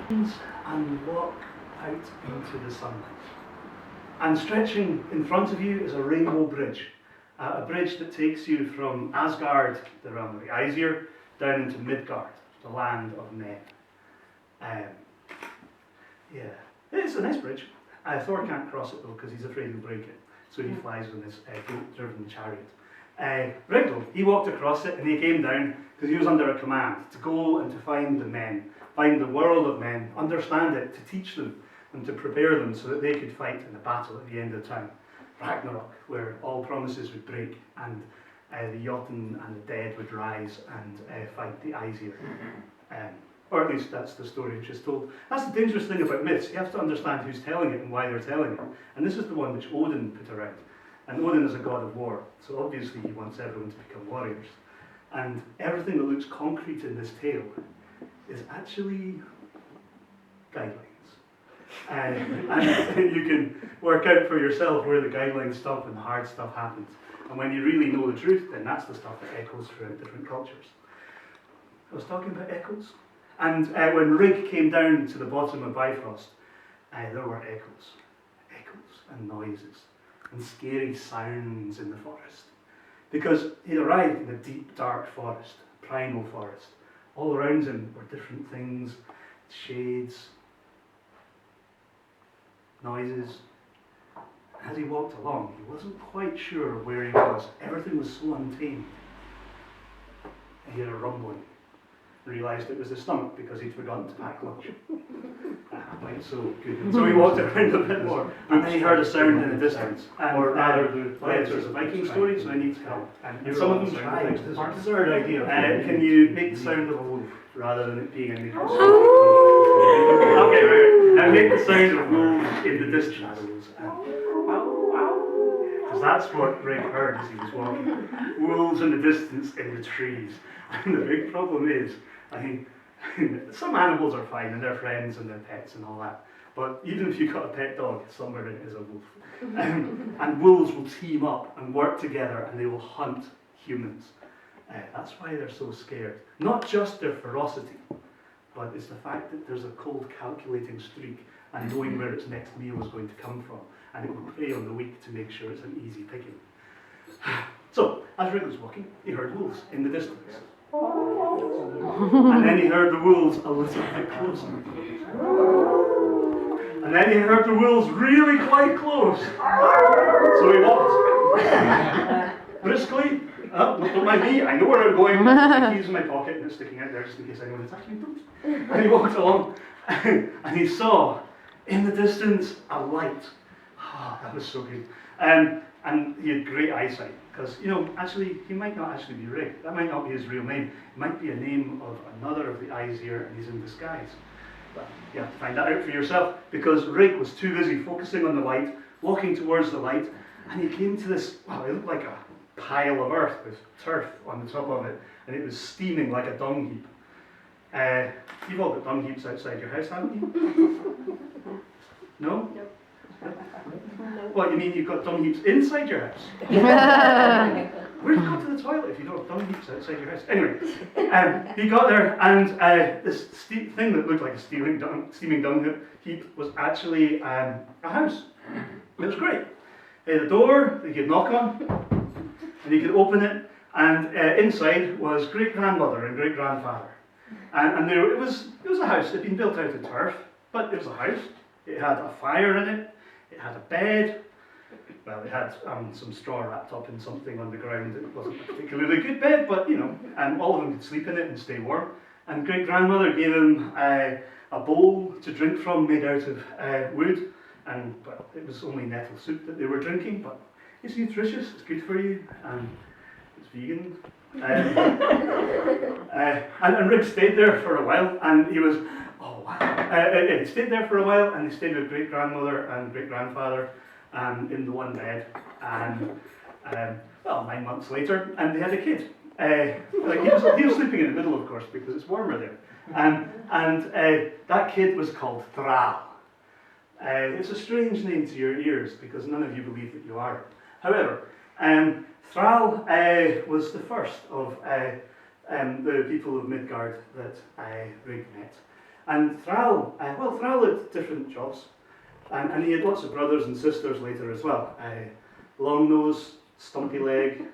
and walk out into the sunlight. And stretching in front of you is a rainbow bridge. A bridge that takes you from Asgard, the realm of the Aesir, down into Midgard, the land of men. Yeah, it's a nice bridge. Thor can't cross it though because he's afraid he'll break it, so he flies on his goat-driven chariot. Rigel, he walked across it and he came down because he was under a command to go and to find the men, find the world of men, understand it, to teach them and to prepare them so that they could fight in the battle at the end of time. Ragnarok, where all promises would break and the Jotun and the dead would rise and fight the Aesir. Or at least that's the story which is told. That's the dangerous thing about myths. You have to understand who's telling it and why they're telling it. And this is the one which Odin put around. And Odin is a god of war, so obviously he wants everyone to become warriors. And everything that looks concrete in this tale is actually guidelines. And you can work out for yourself where the guidelines stop and the hard stuff happens. And when you really know the truth, then that's the stuff that echoes throughout different cultures. I was talking about echoes. And when Rig came down to the bottom of Bifrost, there were echoes and noises and scary sounds in the forest. Because he'd arrived in a deep, dark forest, primal forest. All around him were different things, shades, noises. As he walked along, he wasn't quite sure where he was. Everything was so untamed. He heard a rumbling. Realised it was his stomach because he'd forgotten to pack lunch. Right, so good. So he walked around a bit more, and then he heard a sound in the distance. Or rather, there's a Viking story, so I need help. And some of them tried. This is an absurd idea. Can you make the sound of a wolf rather than it being a nature? Okay, right. Now make the sound of wolves in the distance. Because that's what Greg heard as he was walking. Wolves in the distance in the trees. And the big problem is, I think, some animals are fine and they're friends and they're pets and all that. But even if you've got a pet dog, somewhere in it is a wolf. And wolves will team up and work together and they will hunt humans. That's why they're so scared. Not just their ferocity, but it's the fact that there's a cold calculating streak and knowing where its next meal is going to come from. And it will prey on the weak to make sure it's an easy picking. So, as Rig was walking, he heard wolves in the distance. And then he heard the wolves a little bit closer. And then he heard the wolves really quite close. So he walked briskly. Don't mind me, I know where I'm going. The keys in my pocket and it's sticking out there just in case anyone attacks me. And he walked along and he saw in the distance a light. Oh, that was so good. And he had great eyesight, because, actually, he might not actually be Rig. That might not be his real name. It might be a name of another of the Aesir, and he's in disguise. But you have to find that out for yourself, because Rig was too busy focusing on the light, walking towards the light, and he came to this, it looked like a pile of earth with turf on the top of it, and it was steaming like a dung heap. You've all got dung heaps outside your house, haven't you? No? Nope. What, you mean you've got dung heaps inside your house? Where do you go to the toilet if you don't have dung heaps outside your house? Anyway, he got there and this thing that looked like a steaming dung heap was actually a house. It was great. It had a door that you could knock on and you could open it, and inside was great-grandmother and great-grandfather. And it was a house. It had been built out of turf, but it was a house. It had a fire in it. It had a bed. Well, it had some straw wrapped up in something on the ground. It wasn't a particularly good bed, but and all of them could sleep in it and stay warm. And great-grandmother gave him a bowl to drink from made out of wood. And well, it was only nettle soup that they were drinking, but it's nutritious, it's good for you, and it's vegan. And Rick stayed there for a while, and he was, he stayed there for a while, and he stayed with great-grandmother and great-grandfather in the one bed, and 9 months later, and they had a kid. He was sleeping in the middle, of course, because it's warmer there. And that kid was called Thrall. It's a strange name to your ears, because none of you believe that you are. However, Thrall was the first of the people of Midgard that Rig met. And Thrall had different jobs, and he had lots of brothers and sisters later as well. Long nose, stumpy leg,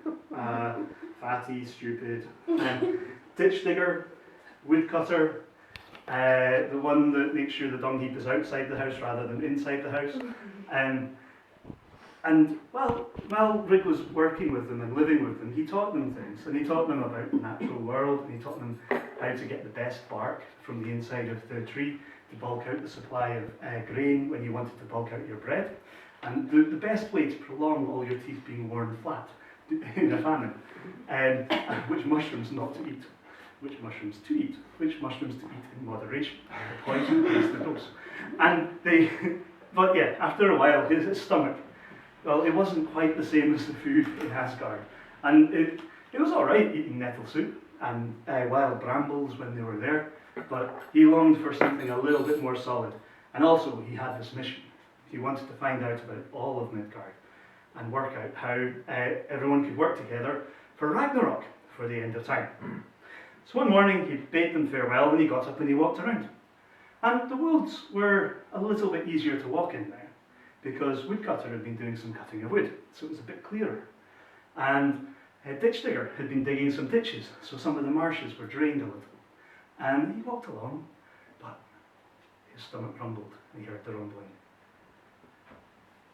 fatty, stupid, ditch digger, woodcutter, the one that makes sure the dung heap is outside the house rather than inside the house. And while Rig was working with them and living with them, he taught them things, and he taught them about the natural world, and he taught them how to get the best bark from the inside of the tree to bulk out the supply of grain when you wanted to bulk out your bread, and the best way to prolong all your teeth being worn flat in a famine, which mushrooms not to eat, which mushrooms to eat, which mushrooms to eat in moderation. The poison is the dose. But yeah, after a while, his stomach, well, it wasn't quite the same as the food in Asgard. And it was alright eating nettle soup and wild brambles when they were there, but he longed for something a little bit more solid. And also, he had this mission. He wanted to find out about all of Midgard and work out how everyone could work together for Ragnarok, for the end of time. So one morning, he bade them farewell, and he got up and he walked around. And the woods were a little bit easier to walk in there, because Woodcutter had been doing some cutting of wood, so it was a bit clearer. And Ditch Digger had been digging some ditches, so some of the marshes were drained a little. And he walked along, but his stomach rumbled, and he heard the rumbling.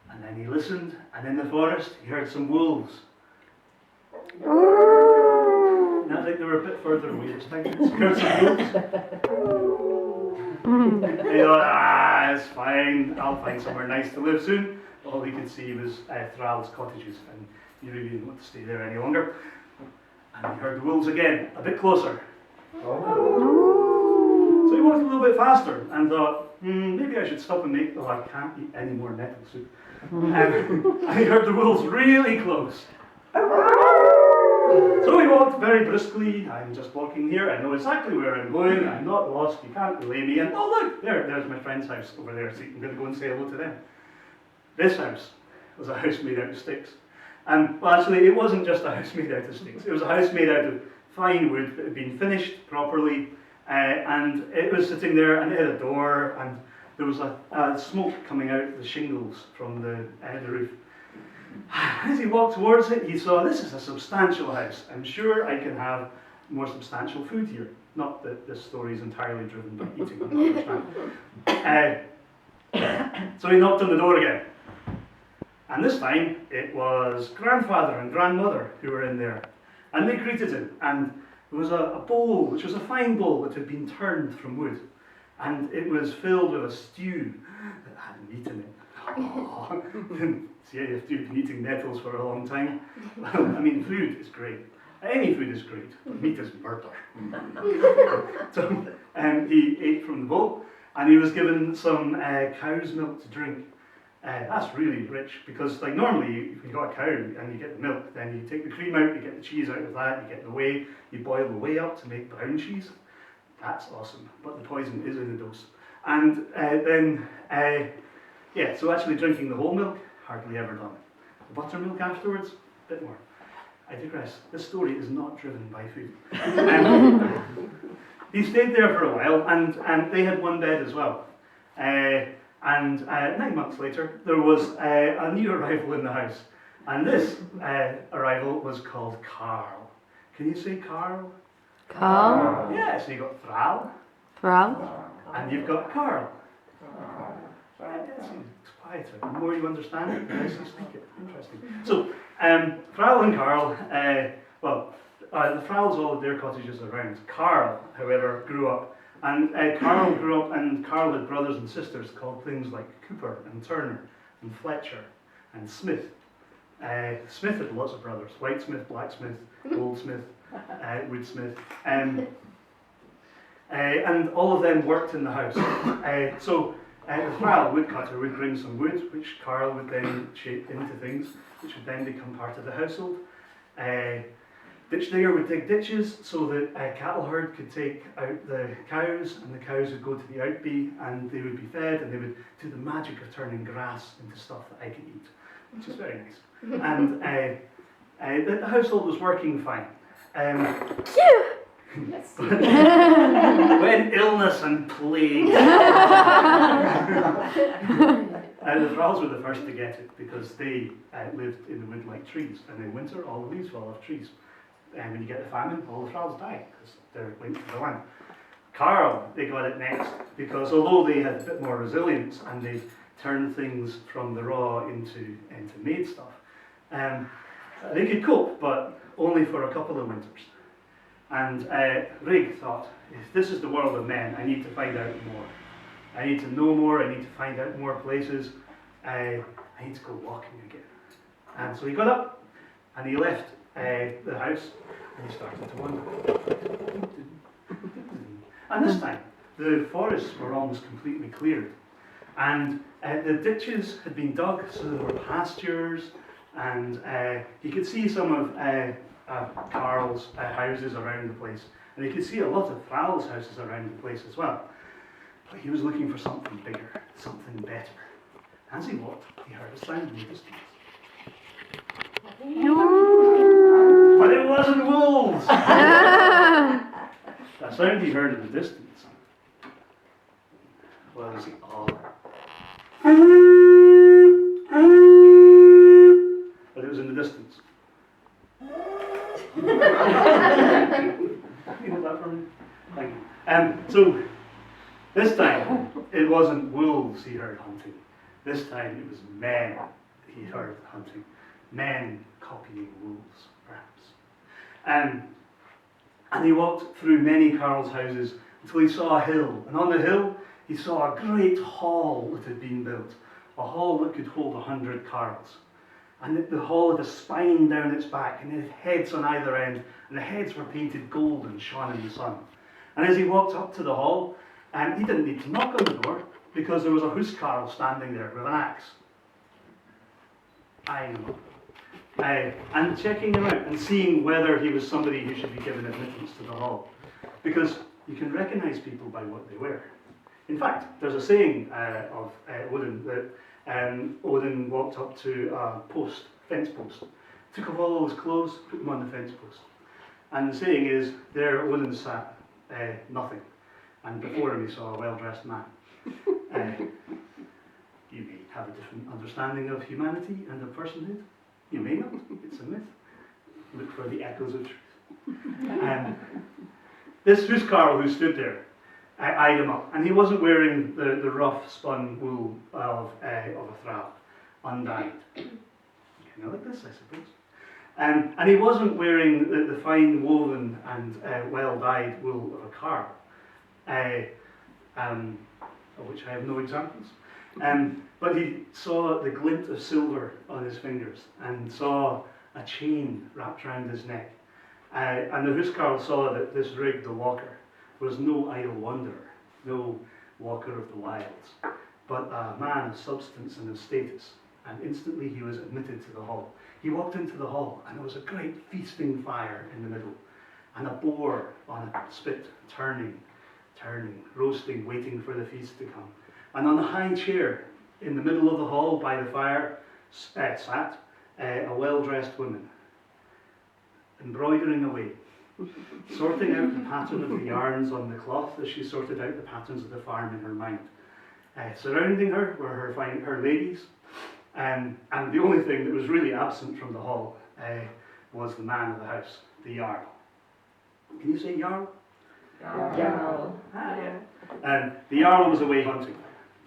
And then he listened, and in the forest he heard some wolves. And I think they were a bit further away this time. He heard some wolves. He thought, it's fine, I'll find somewhere nice to live soon. All he could see was Thrall's cottages, and he really didn't want to stay there any longer. And he heard the wolves again, a bit closer. So he walked a little bit faster and thought, maybe I should stop and make, I can't eat any more nettle soup. And he heard the wolves really close. So he walked very briskly. I'm just walking here, I know exactly where I'm going, I'm not lost, you can't delay me. And oh look, there's my friend's house over there, so I'm going to go and say hello to them. This house was a house made out of sticks. And well, actually, it wasn't just a house made out of sticks, it was a house made out of fine wood that had been finished properly, and it was sitting there, and it had a door, and there was a smoke coming out of the shingles from the roof. As he walked towards it, he saw, this is a substantial house. I'm sure I can have more substantial food here. Not that this story is entirely driven by eating, I understand. So he knocked on the door again. And this time, it was grandfather and grandmother who were in there. And they greeted him. And there was a bowl, which was a fine bowl that had been turned from wood. And it was filled with a stew that had meat in it. Oh. See, if you've been eating nettles for a long time, well, I mean, food is great. Any food is great, but meat is murder. So he ate from the bowl, and he was given some cow's milk to drink. That's really rich, because like normally, if you've got a cow and you get the milk, then you take the cream out, you get the cheese out of that, you get the whey, you boil the whey up to make brown cheese. That's awesome, but the poison is in the dose. And so actually drinking the whole milk, hardly ever done. The buttermilk afterwards, a bit more. I digress. This story is not driven by food. He stayed there for a while, and they had one bed as well. And 9 months later, there was a new arrival in the house. And this arrival was called Carl. Can you say Carl? Carl? Yeah, so you got Thrall. Thrall? And you've got Carl. It's quieter. The more you understand it, the less you speak it. Interesting. So, Thrall and Carl, the Thralls all had their cottages around. Carl, however, grew up. And Carl grew up, and Carl had brothers and sisters called things like Cooper and Turner and Fletcher and Smith. Smith had lots of brothers: Whitesmith, Blacksmith, Goldsmith, Woodsmith. And all of them worked in the house. The Thrall woodcutter would bring some wood, which Carl would then shape into things, which would then become part of the household. Ditch digger would dig ditches so that a cattle herd could take out the cows, and the cows would go to the outbee, and they would be fed, and they would do the magic of turning grass into stuff that I could eat, which is very nice. And the household was working fine. Yes. When then illness and plague. The thralls were the first to get it because they lived in the wood like trees, and in winter all the leaves fall off trees. And when you get the famine, all the thralls die because they're linked to the land. Carl, they got it next because although they had a bit more resilience and they turned things from the raw into made stuff, they could cope, but only for a couple of winters. And Rig thought, if this is the world of men, I need to find out more. I need to know more, I need to find out more places. I need to go walking again. And so he got up and he left the house and he started to wander. And this time, the forests were almost completely cleared. And the ditches had been dug, so there were pastures, and he could see some of Carl's houses around the place. And he could see a lot of thralls' houses around the place as well. But he was looking for something bigger, something better. As he walked, he heard a sound in the distance. But it wasn't wolves! That sound he heard in the distance was but it was in the distance. You hold that for me? Thank you. So this time it wasn't wolves he heard hunting. This time it was men he heard hunting. Men copying wolves, perhaps. And he walked through many Carl's houses until he saw a hill. And on the hill, he saw a great hall that had been built. A hall that could hold 100 Carls. And the hall had a spine down its back, and it had heads on either end. And the heads were painted gold and shone in the sun. And as he walked up to the hall, he didn't need to knock on the door, because there was a huskarl standing there with an axe. Eyeing him up. And checking him out and seeing whether he was somebody who should be given admittance to the hall. Because you can recognize people by what they wear. In fact, there's a saying of Odin that Odin walked up to a fence post, took off all his clothes, put them on the fence post. And the saying is, there Odin sat, nothing. And before him he saw a well-dressed man. You may have a different understanding of humanity and of personhood. You may not, it's a myth. Look for the echoes of truth. This huskarl who stood there eyed him up, and he wasn't wearing the rough spun wool of a thrall, undyed. Kind of like this, I suppose. And he wasn't wearing the fine woven and well-dyed wool of a carl, of which I have no examples. But he saw the glint of silver on his fingers and saw a chain wrapped around his neck. And the huskarl saw that this Rig the walker was no idle wanderer, no walker of the wilds, but a man of substance and of status. And instantly he was admitted to the hall. He walked into the hall, and there was a great feasting fire in the middle, and a boar on a spit, turning, roasting, waiting for the feast to come. And on a high chair in the middle of the hall by the fire sat a well-dressed woman, embroidering away, sorting out the pattern of the yarns on the cloth as she sorted out the patterns of the farm in her mind. Surrounding her were her ladies, and the only thing that was really absent from the hall was the man of the house, the Jarl. Can you say Jarl? Jarl. Yeah. And the Jarl was away hunting.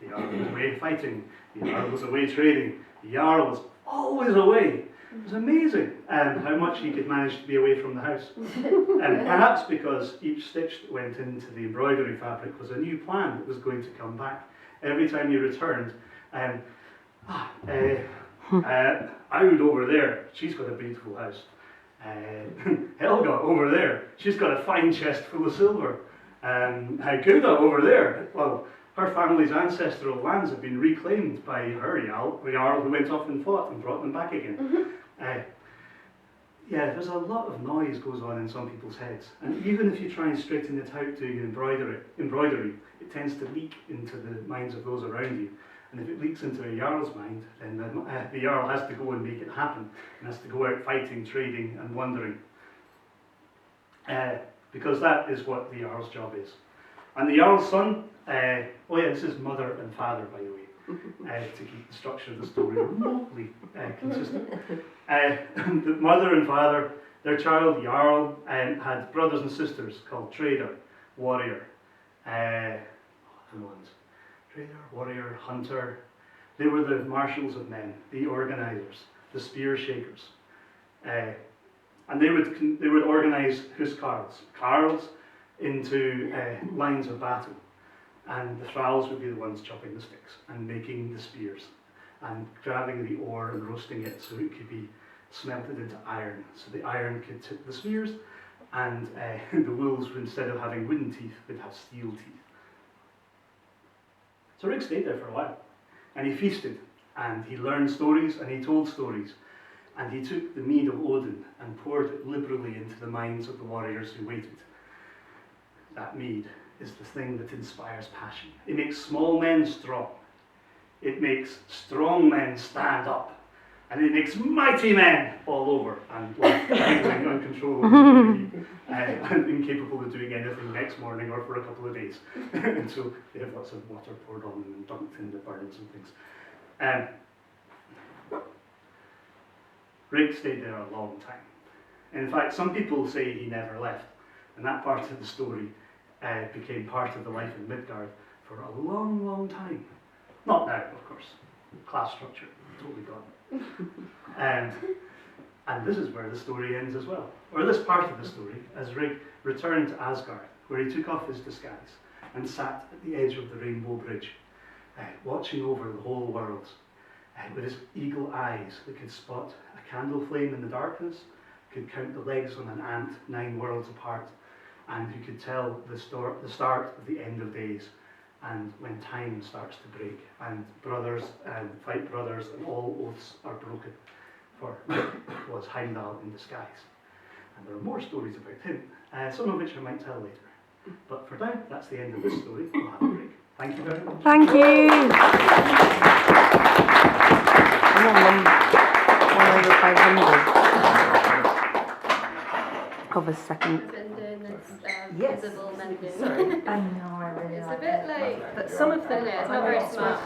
The Jarl was away fighting. The Jarl was away trading. The Jarl was always away. It was amazing how much he could manage to be away from the house. And perhaps because each stitch that went into the embroidery fabric was a new plan that was going to come back. Every time he returned, Aud over there, she's got a beautiful house. Helga over there, she's got a fine chest full of silver. Gouda over there, well, her family's ancestral lands have been reclaimed by her Jarl who went off and fought and brought them back again. Yeah, there's a lot of noise goes on in some people's heads, and even if you try and straighten it out doing embroidery, it tends to leak into the minds of those around you. And if it leaks into a Jarl's mind, then the Jarl has to go and make it happen, and has to go out fighting, trading, and wandering. Because that is what the Jarl's job is. And the Jarl's son, oh yeah, this is mother and father, by the way, to keep the structure of the story remotely consistent. The mother and father, their child Jarl, had brothers and sisters called trader, warrior, trader, warrior, hunter. They were the marshals of men, the organisers, the spear shakers, and they would organise carls into lines of battle, and the thralls would be the ones chopping the sticks and making the spears, and grabbing the ore and roasting it so it could be smelted into iron, so the iron could tip the spears, and the wolves, instead of having wooden teeth, would have steel teeth. So Rig stayed there for a while, and he feasted, and he learned stories, and he told stories, and he took the mead of Odin and poured it liberally into the minds of the warriors who waited. That mead is the thing that inspires passion. It makes small men strong. It makes strong men stand up. And it makes mighty men fall over and wriggling uncontrollably and incapable of doing anything next morning or for a couple of days until they have lots of water poured on them and dunked in the burns and things. Rig stayed there a long time. In fact, some people say he never left, and that part of the story became part of the life in Midgard for a long, long time. Not now, of course. Class structure, totally gone. And this is where the story ends as well, or this part of the story, as Rig returned to Asgard, where he took off his disguise and sat at the edge of the Rainbow Bridge, watching over the whole world, with his eagle eyes that could spot a candle flame in the darkness, could count the legs on an ant 9 worlds apart, and who could tell the start of the end of days, and when time starts to break, and brothers fight brothers, and all oaths are broken, for was Heimdall in disguise. And there are more stories about him, some of which I might tell later. But for now, that's the end of this story. We'll have a break. Thank you very much. Thank you. 1/500 of a second. Been doing this Yes. visible mending. Sorry. I know, I really It's a like bit it. like, But some of them it's not very smart.